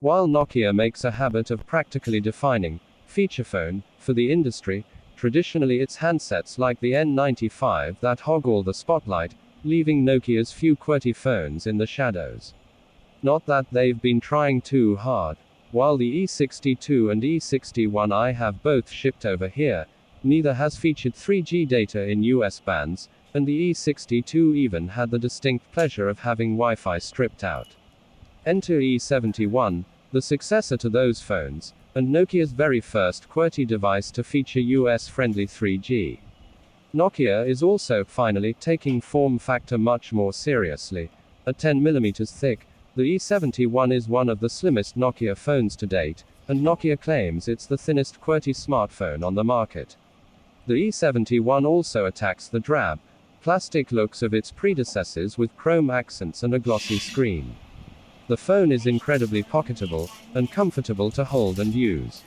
While Nokia makes a habit of practically defining feature phone for the industry, traditionally it's handsets like the N95 that hog all the spotlight, leaving Nokia's few QWERTY phones in the shadows. Not that they've been trying too hard. While the E62 and E61 I have both shipped over here, neither has featured 3G data in US bands, and the E62 even had the distinct pleasure of having Wi-Fi stripped out. Enter E71, the successor to those phones, and Nokia's very first QWERTY device to feature US-friendly 3G. Nokia is also, finally, taking form factor much more seriously. At 10mm thick, the E71 is one of the slimmest Nokia phones to date, and Nokia claims it's the thinnest QWERTY smartphone on the market. The E71 also attacks the drab, plastic looks of its predecessors with chrome accents and a glossy screen. The phone is incredibly pocketable, and comfortable to hold and use.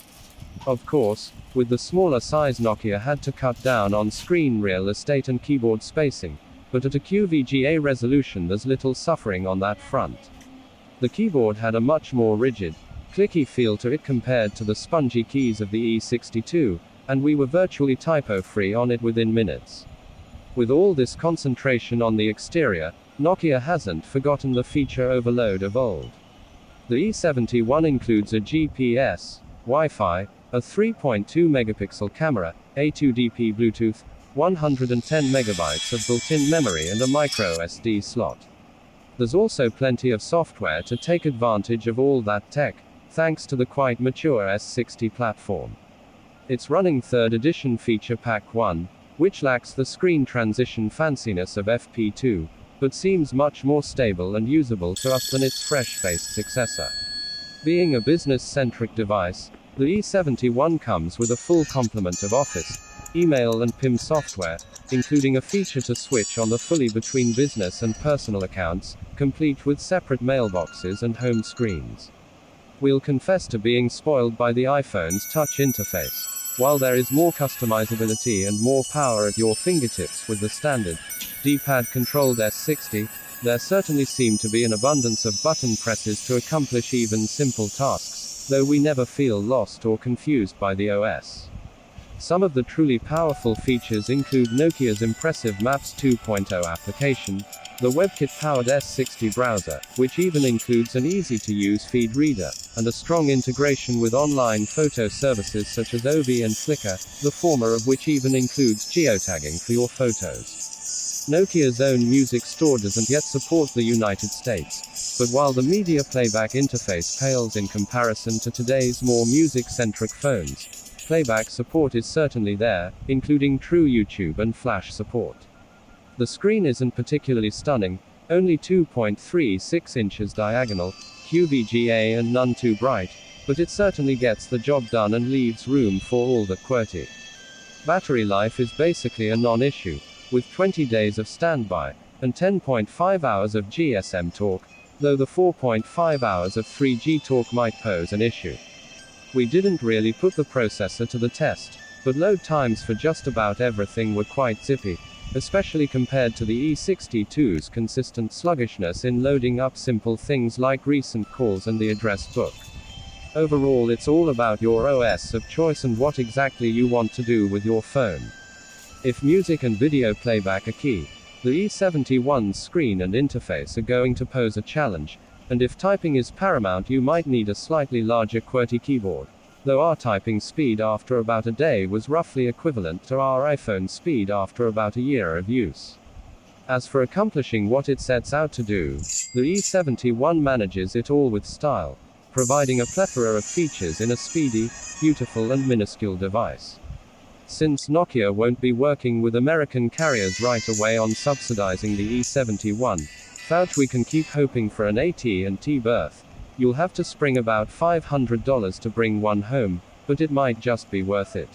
Of course, with the smaller size Nokia had to cut down on screen real estate and keyboard spacing, but at a QVGA resolution there's little suffering on that front. The keyboard had a much more rigid, clicky feel to it compared to the spongy keys of the E62, and we were virtually typo-free on it within minutes. With all this concentration on the exterior, Nokia hasn't forgotten the feature overload of old. The E71 includes a GPS, Wi-Fi, a 3.2 megapixel camera, A2DP Bluetooth, 110 megabytes of built-in memory and a micro SD slot. There's also plenty of software to take advantage of all that tech, thanks to the quite mature S60 platform. It's running 3rd edition Feature Pack 1, which lacks the screen transition fanciness of FP2, but seems much more stable and usable to us than its fresh-faced successor. Being a business-centric device, the E71 comes with a full complement of Office, email and PIM software, including a feature to switch on the fully between business and personal accounts, complete with separate mailboxes and home screens. We'll confess to being spoiled by the iPhone's touch interface. While there is more customizability and more power at your fingertips with the standard D-pad controlled S60, there certainly seem to be an abundance of button presses to accomplish even simple tasks, though we never feel lost or confused by the OS. Some of the truly powerful features include Nokia's impressive Maps 2.0 application, the WebKit-powered S60 browser, which even includes an easy-to-use feed reader, and a strong integration with online photo services such as Obi and Flickr, the former of which even includes geotagging for your photos. Nokia's own music store doesn't yet support the United States, but while the media playback interface pales in comparison to today's more music-centric phones, playback support is certainly there, including true YouTube and Flash support. The screen isn't particularly stunning, only 2.36 inches diagonal, QVGA and none too bright, but it certainly gets the job done and leaves room for all the QWERTY. Battery life is basically a non-issue, with 20 days of standby, and 10.5 hours of GSM talk, though the 4.5 hours of 3G talk might pose an issue. We didn't really put the processor to the test, but load times for just about everything were quite zippy, especially compared to the E62's consistent sluggishness in loading up simple things like recent calls and the address book. Overall, it's all about your OS of choice and what exactly you want to do with your phone. If music and video playback are key, the E71's screen and interface are going to pose a challenge, and if typing is paramount you might need a slightly larger QWERTY keyboard, though our typing speed after about a day was roughly equivalent to our iPhone speed after about a year of use. As for accomplishing what it sets out to do, the E71 manages it all with style, providing a plethora of features in a speedy, beautiful and minuscule device. Since Nokia won't be working with American carriers right away on subsidizing the E71, though we can keep hoping for an AT&T berth, you'll have to spring about $500 to bring one home, but it might just be worth it.